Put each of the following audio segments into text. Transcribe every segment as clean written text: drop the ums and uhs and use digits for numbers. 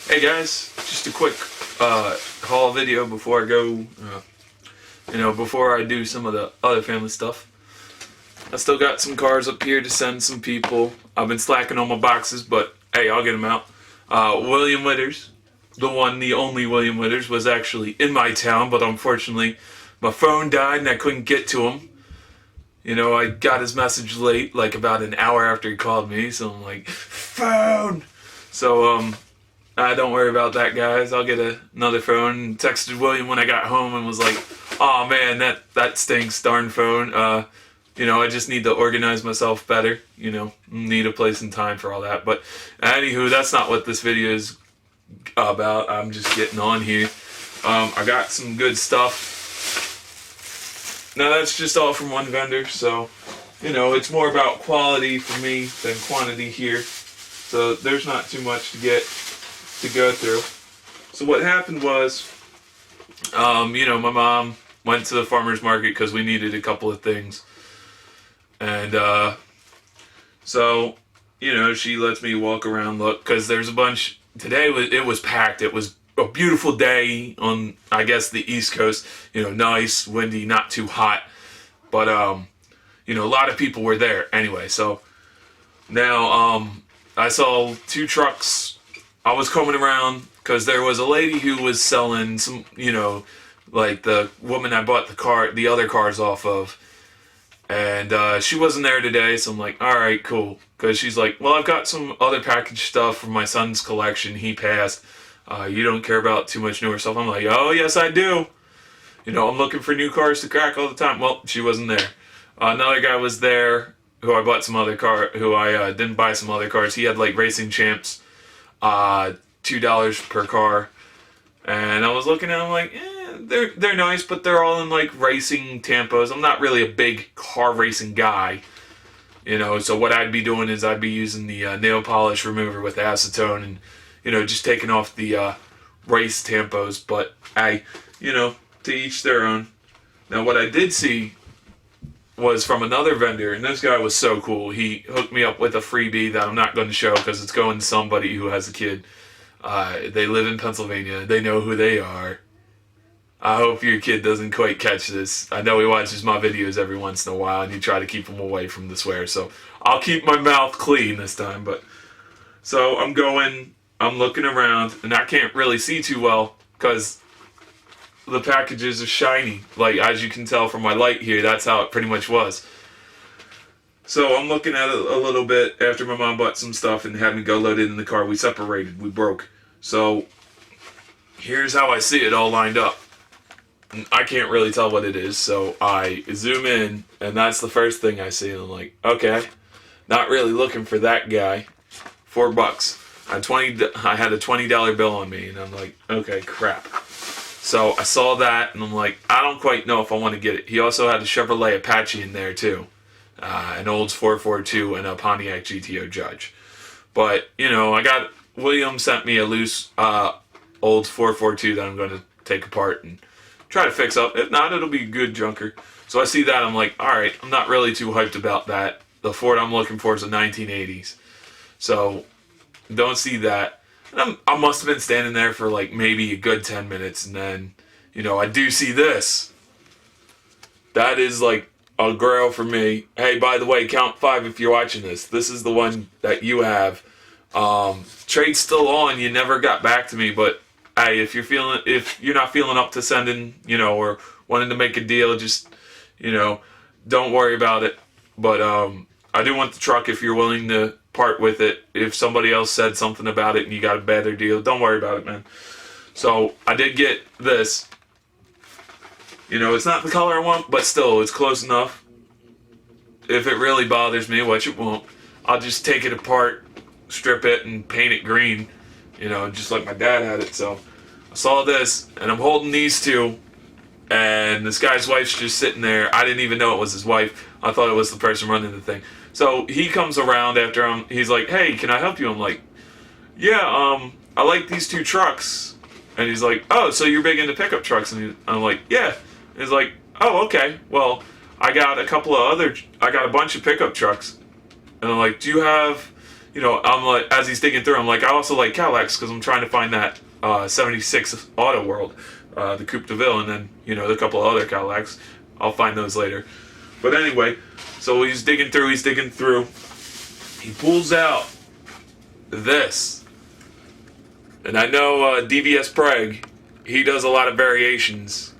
Hey guys, just a quick haul video before I go, before I do some of the other family stuff. I still got some cars up here to send some people. I've been slacking on my boxes, but hey, I'll get them out. William Withers, the one, the only William Withers, was actually in my town, but unfortunately my phone died and I couldn't get to him. I got his message late, like about an hour after he called me, so I'm like, phone! So, don't worry about that, guys. I'll get another phone. Texted William when I got home and was like, oh man, that stinks, darn phone. I just need to organize myself better. Need a place and time for all that. But anywho, that's not what this video is about. I'm just getting on here. I got some good stuff. Now that's just all from one vendor, so it's more about quality for me than quantity here. So there's not too much to go through. So what happened was, my mom went to the farmer's market because we needed a couple of things. And, she lets me walk around, look, because there's a bunch. Today it was packed. It was a beautiful day on, I guess, the East Coast. Nice, windy, not too hot. But, a lot of people were there anyway. So now, I saw two trucks. I was coming around because there was a lady who was selling some, like the woman I bought the other cars off of. And she wasn't there today, so I'm like, all right, cool. Because she's like, well, I've got some other package stuff from my son's collection. He passed. You don't care about too much newer stuff. I'm like, oh, yes, I do. I'm looking for new cars to crack all the time. Well, she wasn't there. Another guy was there who I bought some other car, who I didn't buy some other cars. He had like Racing Champs, $2 per car. And I was looking at them like, they're nice, but they're all in like racing tempos. I'm not really a big car racing guy, so what I'd be doing is I'd be using the nail polish remover with acetone and, just taking off the race tempos. But to each their own. Now what I did see was from another vendor, and this guy was so cool. He hooked me up with a freebie that I'm not going to show because it's going to somebody who has a kid. They live in Pennsylvania. They know who they are. I hope your kid doesn't quite catch this. I know he watches my videos every once in a while, and you try to keep him away from the swear. So I'll keep my mouth clean this time. But so I'm looking around, and I can't really see too well because the packages are shiny. Like, as you can tell from my light here, that's how it pretty much was. So I'm looking at it a little bit after my mom bought some stuff and had me go load it in the car. We separated. We broke. So here's how I see it all lined up. I can't really tell what it is, so I zoom in, and that's the first thing I see, and I'm like, okay, not really looking for that guy. $4. I had a $20 bill on me, and I'm like, okay, crap. So I saw that, and I'm like, I don't quite know if I want to get it. He also had a Chevrolet Apache in there, too. An Olds 442 and a Pontiac GTO Judge. But, William sent me a loose Olds 442 that I'm going to take apart and try to fix up. If not, it'll be a good junker. So I see that, I'm like, alright, I'm not really too hyped about that. The Ford I'm looking for is a 1980s. So, don't see that. And I must have been standing there for like maybe a good 10 minutes, and then, I do see this. That is like a grail for me. Hey, by the way, count 5 if you're watching this. This is the one that you have. Trade's still on. You never got back to me, but hey, if you're not feeling up to sending, or wanting to make a deal, just, don't worry about it. But I do want the truck if you're willing to part with it. If somebody else said something about it and you got a better deal, don't worry about it, man. So I did get this. It's not the color I want, but still, it's close enough. If it really bothers me, which it won't, I'll just take it apart, strip it, and paint it green. Just like my dad had it. So I saw this, and I'm holding these two, and this guy's wife's just sitting there. I didn't even know it was his wife. I thought it was the person running the thing. So he comes around after him. He's like, hey, can I help you? I'm like, yeah, I like these two trucks. And he's like, oh, so you're big into pickup trucks? And I'm like, yeah. And he's like, oh, okay. Well, I got a bunch of pickup trucks. And I'm like, do you have I'm like, as he's digging through, I'm like, I also like Cadillacs because I'm trying to find that 76 Auto World, the Coupe de Ville, and then, a couple of other Cadillacs. I'll find those later. But anyway, so he's digging through. He pulls out this. And I know DVS Prague, he does a lot of variations.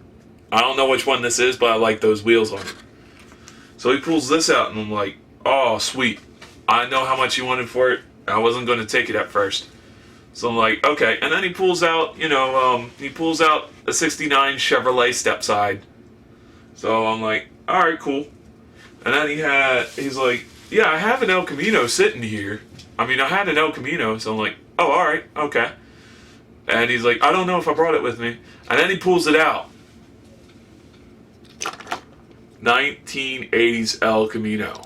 I don't know which one this is, but I like those wheels on it. So he pulls this out, and I'm like, oh, sweet. I know how much he wanted for it. I wasn't going to take it at first. So I'm like, okay. And then he pulls out, a 69 Chevrolet stepside. So I'm like, all right, cool. And then he's like, yeah, I have an El Camino sitting here. I had an El Camino, so I'm like, oh, all right, okay. And he's like, I don't know if I brought it with me. And then he pulls it out. 1980s El Camino.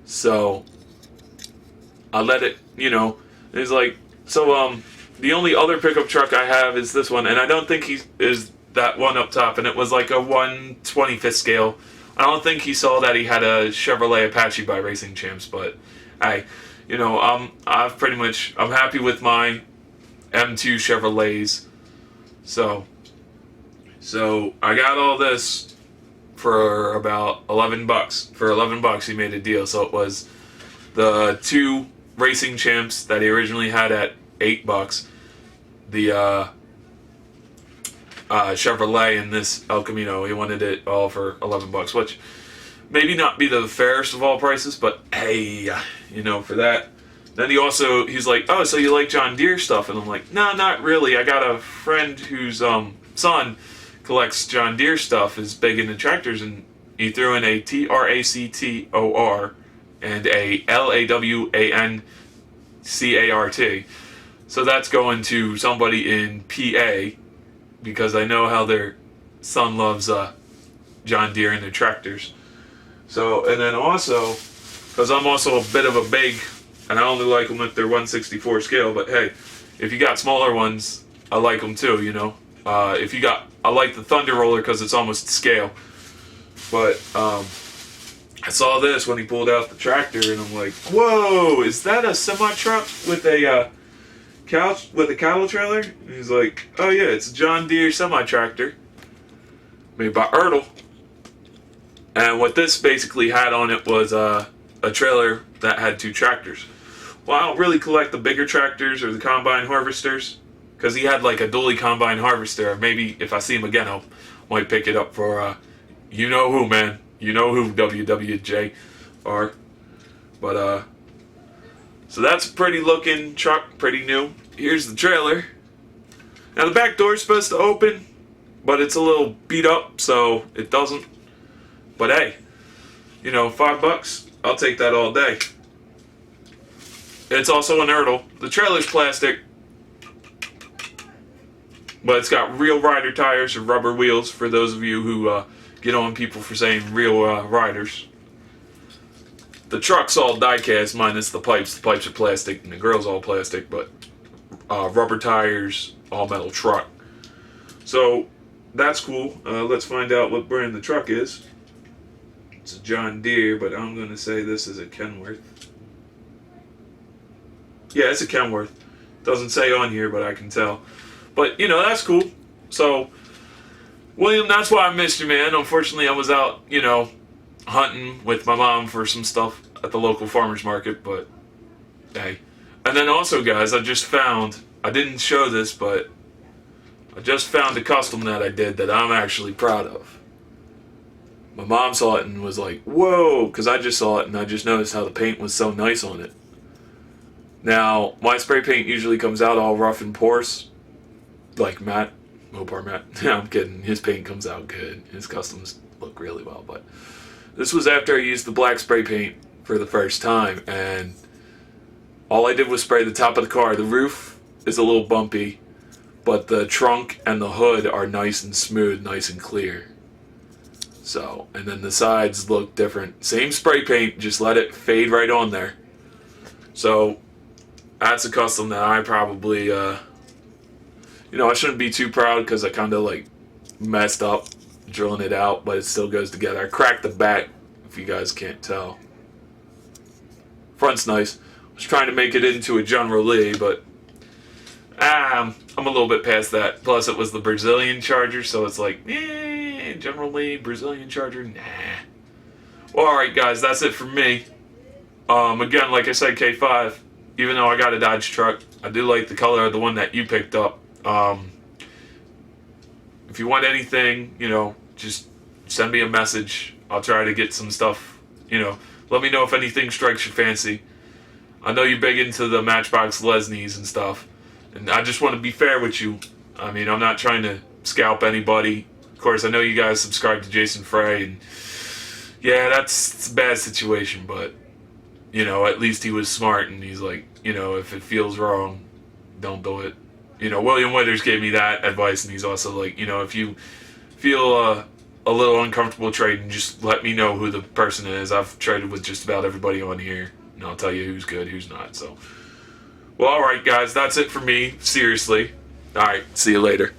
So I let it, he's like, so the only other pickup truck I have is this one, and I don't think he is that one up top, and it was like a 1/25th scale. I don't think he saw that he had a Chevrolet Apache by Racing Champs, but I'm happy with my M2 Chevrolets. So I got all this for about $11. For $11 he made a deal. So it was the 2 Racing Champs that he originally had at $8, the Chevrolet, and this El Camino. He wanted it all for $11, which maybe not be the fairest of all prices, but hey, for that. Then he's like, oh, so you like John Deere stuff? And I'm like, no, not really. I got a friend whose son collects John Deere stuff, is big into tractors, and he threw in a TRACTOR and a LAWANCART. So that's going to somebody in PA, because I know how their son loves John Deere and their tractors. So, and then also, because I'm also a bit of a big, and I only like them if they're 1/64 scale, but hey, if you got smaller ones, I like them too, I like the Thunder Roller because it's almost scale. But I saw this when he pulled out the tractor, and I'm like, whoa, is that a semi-truck with a cattle trailer? And he's like, oh yeah, it's a John Deere semi-tractor made by Ertl. And what this basically had on it was a trailer that had 2 tractors. Well, I don't really collect the bigger tractors or the combine harvesters, because he had like a dually combine harvester. Or maybe if I see him again, I might pick it up for you know who, man. You know who, WWJR. But so that's a pretty looking truck, pretty new. Here's the trailer. Now the back door is supposed to open, but it's a little beat up, so it doesn't. But hey, $5, I'll take that all day. It's also an Ertl. The trailer's plastic, but it's got real rider tires or rubber wheels, for those of you who get on people for saying real riders. The truck's all die-cast minus the pipes. The pipes are plastic and the grill's all plastic, but rubber tires, all metal truck. So that's cool. Let's find out what brand the truck is. It's a John Deere, but I'm going to say this is a Kenworth. Yeah, it's a Kenworth. Doesn't say on here, but I can tell. But, that's cool. So, William, that's why I missed you, man. Unfortunately, I was out, hunting with my mom for some stuff at the local farmer's market, but hey. And then also, guys, I didn't show this, but I just found a custom that I did that I'm actually proud of. My mom saw it and was like, whoa, because I just saw it and I just noticed how the paint was so nice on it. Now, my spray paint usually comes out all rough and porous, like Matt, Mopar Matt. No, I'm kidding. His paint comes out good. His customs look really well, but this was after I used the black spray paint for the first time, and all I did was spray the top of the car. The roof is a little bumpy, but the trunk and the hood are nice and smooth, nice and clear. So, and then the sides look different. Same spray paint, just let it fade right on there. So, that's a custom that I probably, I shouldn't be too proud because I kind of messed up drilling it out, but it still goes together. I cracked the back, if you guys can't tell. Front's nice. I was trying to make it into a General Lee, but I'm a little bit past that. Plus, it was the Brazilian Charger, so it's like, General Lee, Brazilian Charger, nah. Well, alright guys, that's it for me. Again, like I said, K5, even though I got a Dodge truck, I do like the color of the one that you picked up. If you want anything, just send me a message. I'll try to get some stuff, let me know if anything strikes your fancy. I know you're big into the Matchbox Lesnies and stuff, and I just want to be fair with you. I mean, I'm not trying to scalp anybody. Of course, I know you guys subscribe to Jason Frey, and yeah, it's a bad situation, but, at least he was smart, and he's like, if it feels wrong, don't do it. William Withers gave me that advice, and he's also like, if you feel a little uncomfortable trading, just let me know who the person is. I've traded with just about everybody on here, and I'll tell you who's good, who's not. So, well, alright guys, that's it for me, seriously. Alright, see you later.